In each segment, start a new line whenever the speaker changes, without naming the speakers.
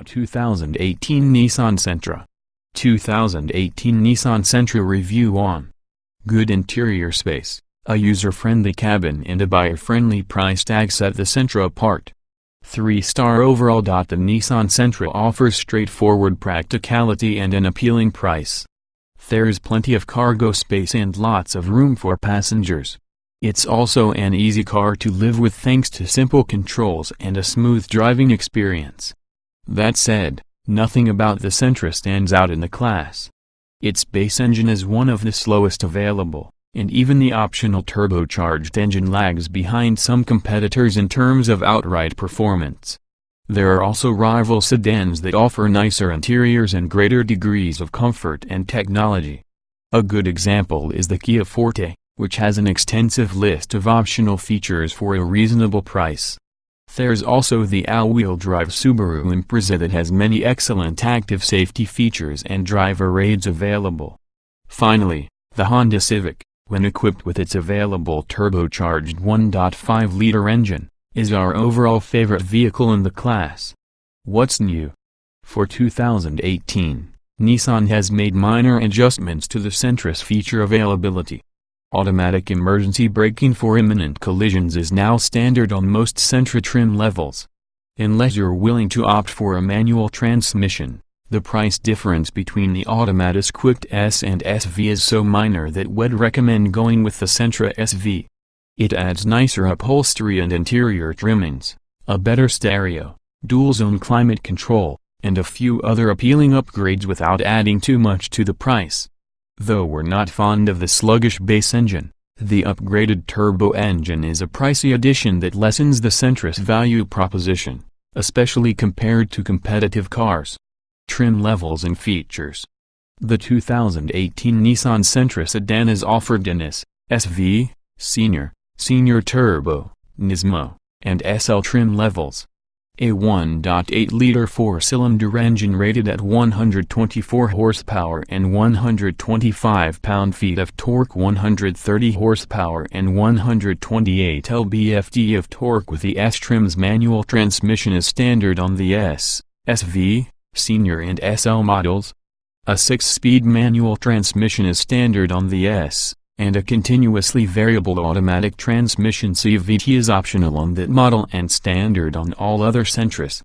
2018 Nissan Sentra. 2018 Nissan Sentra review on good interior space, a user-friendly cabin and a buyer-friendly price tag set the Sentra apart. 3-star overall. The Nissan Sentra offers straightforward practicality and an appealing price. There's plenty of cargo space and lots of room for passengers. It's also an easy car to live with thanks to simple controls and a smooth driving experience. That said, nothing about the Sentra stands out in the class. Its base engine is one of the slowest available, and even the optional turbocharged engine lags behind some competitors in terms of outright performance. There are also rival sedans that offer nicer interiors and greater degrees of comfort and technology. A good example is the Kia Forte, which has an extensive list of optional features for a reasonable price. There's also the all-wheel drive Subaru Impreza that has many excellent active safety features and driver aids available. Finally, the Honda Civic, when equipped with its available turbocharged 1.5-liter engine, is our overall favorite vehicle in the class. What's new? For 2018, Nissan has made minor adjustments to the Sentra's feature availability. Automatic emergency braking for imminent collisions is now standard on most Sentra trim levels. Unless you're willing to opt for a manual transmission, the price difference between the Automatic Quick S and SV is so minor that we'd recommend going with the Sentra SV. It adds nicer upholstery and interior trimmings, a better stereo, dual-zone climate control, and a few other appealing upgrades without adding too much to the price. Though we're not fond of the sluggish base engine, the upgraded turbo engine is a pricey addition that lessens the Sentra's value proposition, especially compared to competitive cars. Trim levels and features. The 2018 Nissan Sentra sedan is offered in S, SV, Senior, Senior Turbo, Nismo, and SL trim levels. A 1.8-liter 4-cylinder engine rated at 124 horsepower and 125 pound-feet of torque, 130 horsepower and 128 lb-ft of torque with the S trim's manual transmission is standard on the S, SV, Senior and SL models. A 6-speed manual transmission is standard on the S, and a continuously variable automatic transmission CVT is optional on that model and standard on all other Sentras.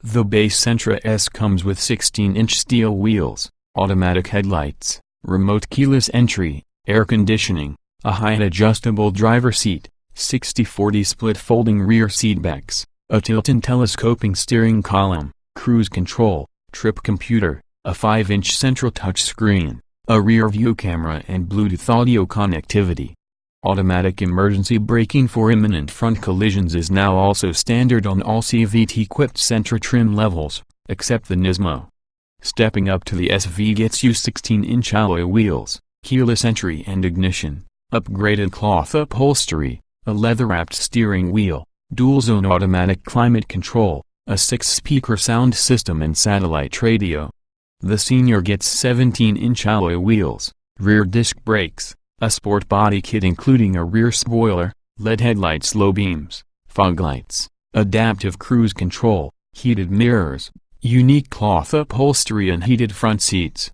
The base Sentra S comes with 16-inch steel wheels, automatic headlights, remote keyless entry, air conditioning, a height-adjustable driver seat, 60/40 split folding rear seatbacks, a tilt and telescoping steering column, cruise control, trip computer, a 5-inch central touchscreen, a rear-view camera and Bluetooth audio connectivity. Automatic emergency braking for imminent front collisions is now also standard on all CVT-equipped Sentra trim levels, except the Nismo. Stepping up to the SV gets you 16-inch alloy wheels, keyless entry and ignition, upgraded cloth upholstery, a leather-wrapped steering wheel, dual-zone automatic climate control, a 6-speaker sound system and satellite radio. The Senior gets 17-inch alloy wheels, rear disc brakes, a sport body kit including a rear spoiler, LED headlights, low beams, fog lights, adaptive cruise control, heated mirrors, unique cloth upholstery and heated front seats.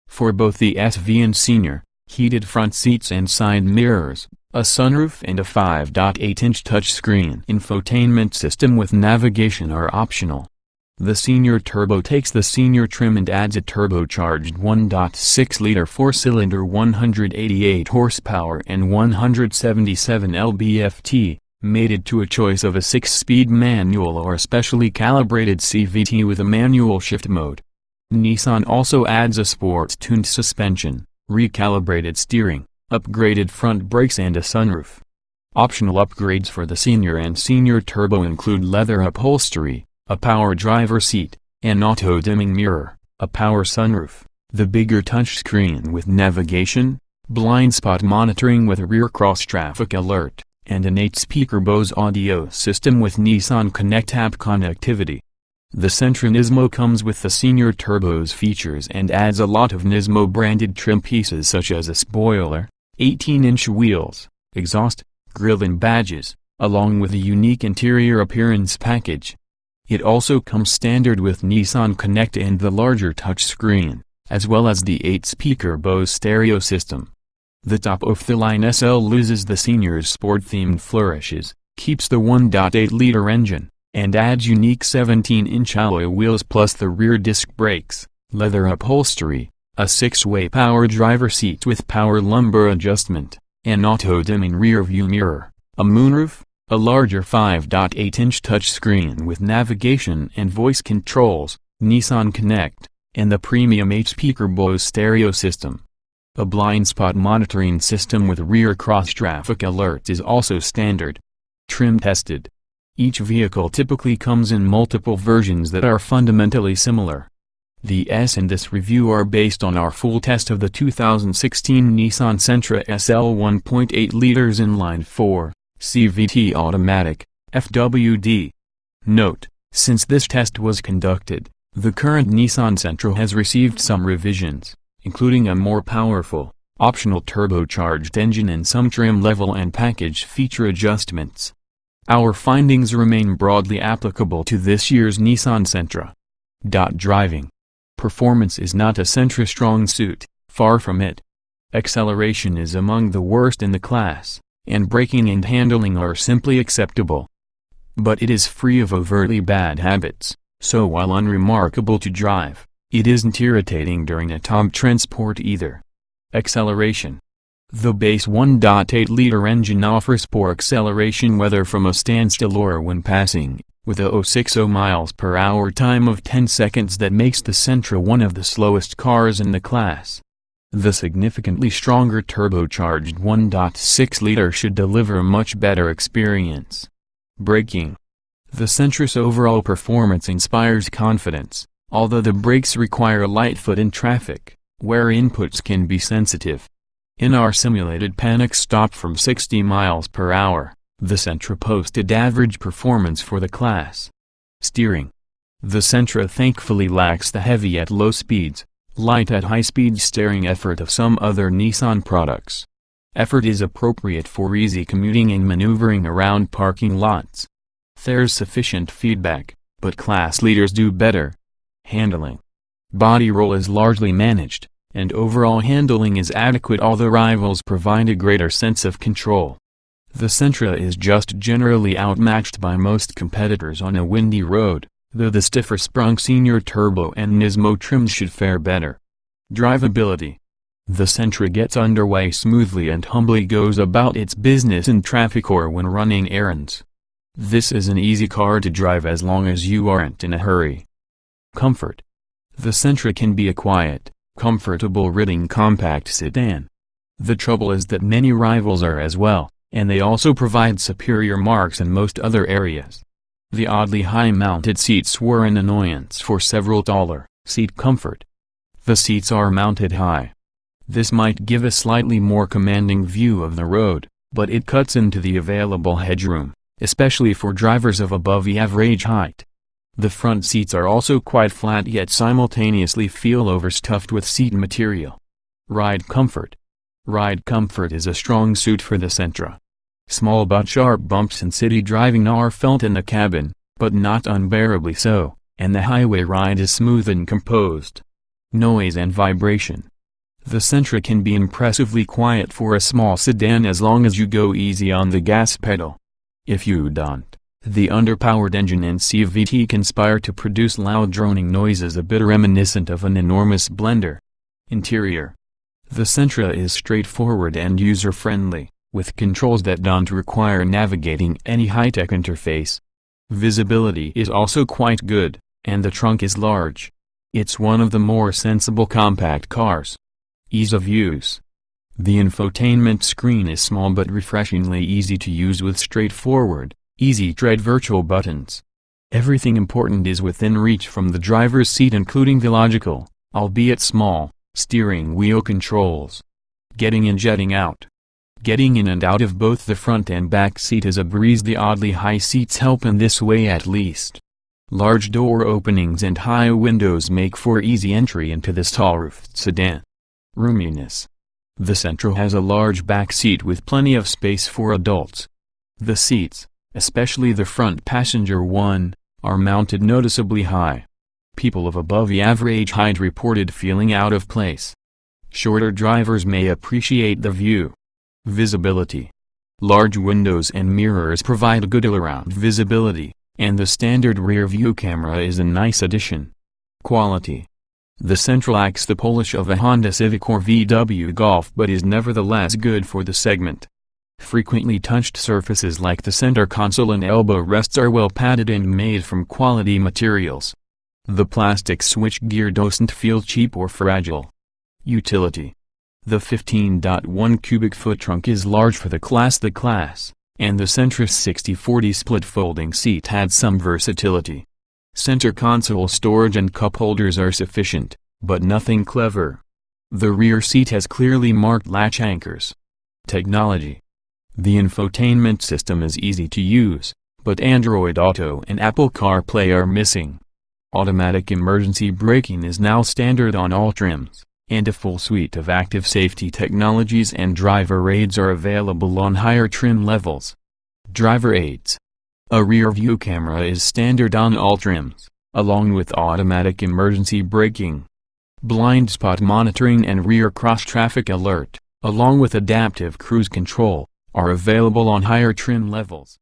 For both the SV and Senior, heated front seats and side mirrors, a sunroof and a 5.8-inch touchscreen infotainment system with navigation are optional. The Senior Turbo takes the Senior trim and adds a turbocharged 1.6-liter 4-cylinder 188 horsepower and 177 lb-ft, mated to a choice of a 6-speed manual or a specially calibrated CVT with a manual shift mode. Nissan also adds a sport-tuned suspension, recalibrated steering, upgraded front brakes and a sunroof. Optional upgrades for the Senior and Senior Turbo include leather upholstery, a power driver seat, an auto-dimming mirror, a power sunroof, the bigger touchscreen with navigation, blind spot monitoring with a rear cross-traffic alert, and an 8-speaker Bose audio system with Nissan Connect app connectivity. The Sentra Nismo comes with the Senior Turbo's features and adds a lot of Nismo-branded trim pieces such as a spoiler, 18-inch wheels, exhaust, grille and badges, along with a unique interior appearance package. It also comes standard with Nissan Connect and the larger touchscreen, as well as the 8-speaker Bose stereo system. The top-of-the-line SL loses the senior's sport-themed flourishes, keeps the 1.8-liter engine, and adds unique 17-inch alloy wheels plus the rear disc brakes, leather upholstery, a 6-way power driver seat with power lumbar adjustment, an auto-dimming rear-view mirror, a moonroof, a larger 5.8-inch touchscreen with navigation and voice controls, Nissan Connect, and the premium 8-speaker Bose stereo system. A blind spot monitoring system with rear cross-traffic alerts is also standard. Trim tested. Each vehicle typically comes in multiple versions that are fundamentally similar. The S in this review are based on our full test of the 2016 Nissan Sentra SL 1.8 liters inline-4, CVT automatic, FWD. Note, since this test was conducted, the current Nissan Sentra has received some revisions, including a more powerful, optional turbocharged engine and some trim level and package feature adjustments. Our findings remain broadly applicable to this year's Nissan Sentra. Driving. Performance is not a Sentra strong suit, far from it. Acceleration is among the worst in the class, and braking and handling are simply acceptable. But it is free of overtly bad habits, so while unremarkable to drive, it isn't irritating during a top transport either. Acceleration. The base 1.8-liter engine offers poor acceleration whether from a standstill or when passing, with a 060 mph time of 10 seconds that makes the Sentra one of the slowest cars in the class. The significantly stronger turbocharged 1.6-liter should deliver a much better experience. Braking. The Sentra's overall performance inspires confidence, although the brakes require a light foot in traffic, where inputs can be sensitive. In our simulated panic stop from 60 mph, the Sentra posted average performance for the class. Steering. The Sentra thankfully lacks the heavy at low speeds, light at high speed steering effort of some other Nissan products. Effort is appropriate for easy commuting and maneuvering around parking lots. There's sufficient feedback, but class leaders do better. Handling. Body roll is largely managed, and overall handling is adequate, although rivals provide a greater sense of control. The Sentra is just generally outmatched by most competitors on a windy road, though the stiffer sprung senior turbo and Nismo trims should fare better. Drivability. The Sentra gets underway smoothly and humbly goes about its business in traffic or when running errands. This is an easy car to drive as long as you aren't in a hurry. Comfort. The Sentra can be a quiet, comfortable riding compact sedan. The trouble is that many rivals are as well, and they also provide superior marks in most other areas. The oddly high-mounted seats were an annoyance for several taller. Seat comfort. The seats are mounted high. This might give a slightly more commanding view of the road, but it cuts into the available headroom, especially for drivers of above average height. The front seats are also quite flat yet simultaneously feel overstuffed with seat material. Ride comfort. Ride comfort is a strong suit for the Sentra. Small but sharp bumps in city driving are felt in the cabin, but not unbearably so, and the highway ride is smooth and composed. Noise and vibration. The Sentra can be impressively quiet for a small sedan as long as you go easy on the gas pedal. If you don't, the underpowered engine and CVT conspire to produce loud droning noises a bit reminiscent of an enormous blender. Interior. The Sentra is straightforward and user-friendly, with controls that don't require navigating any high-tech interface. Visibility is also quite good, and the trunk is large. It's one of the more sensible compact cars. Ease of use. The infotainment screen is small but refreshingly easy to use with straightforward, easy-tread virtual buttons. Everything important is within reach from the driver's seat, including the logical, albeit small, steering wheel controls. Getting in, jetting out. Getting in and out of both the front and back seat is a breeze. The oddly high seats help in this way at least. Large door openings and high windows make for easy entry into this tall-roofed sedan. Roominess. The Sentra has a large back seat with plenty of space for adults. The seats, especially the front passenger one, are mounted noticeably high. People of above the average height reported feeling out of place. Shorter drivers may appreciate the view. Visibility. Large windows and mirrors provide good all-around visibility, and the standard rear-view camera is a nice addition. Quality. The Sentra lacks the polish of a Honda Civic or VW Golf but is nevertheless good for the segment. Frequently touched surfaces like the center console and elbow rests are well padded and made from quality materials. The plastic switchgear doesn't feel cheap or fragile. Utility. The 15.1 cubic foot trunk is large for the class, and the Sentra's 60/40 split folding seat adds some versatility. Center console storage and cup holders are sufficient, but nothing clever. The rear seat has clearly marked latch anchors. Technology. The infotainment system is easy to use, but Android Auto and Apple CarPlay are missing. Automatic emergency braking is now standard on all trims, and a full suite of active safety technologies and driver aids are available on higher trim levels. Driver aids. A rear-view camera is standard on all trims, along with automatic emergency braking. Blind spot monitoring and rear cross-traffic alert, along with adaptive cruise control, are available on higher trim levels.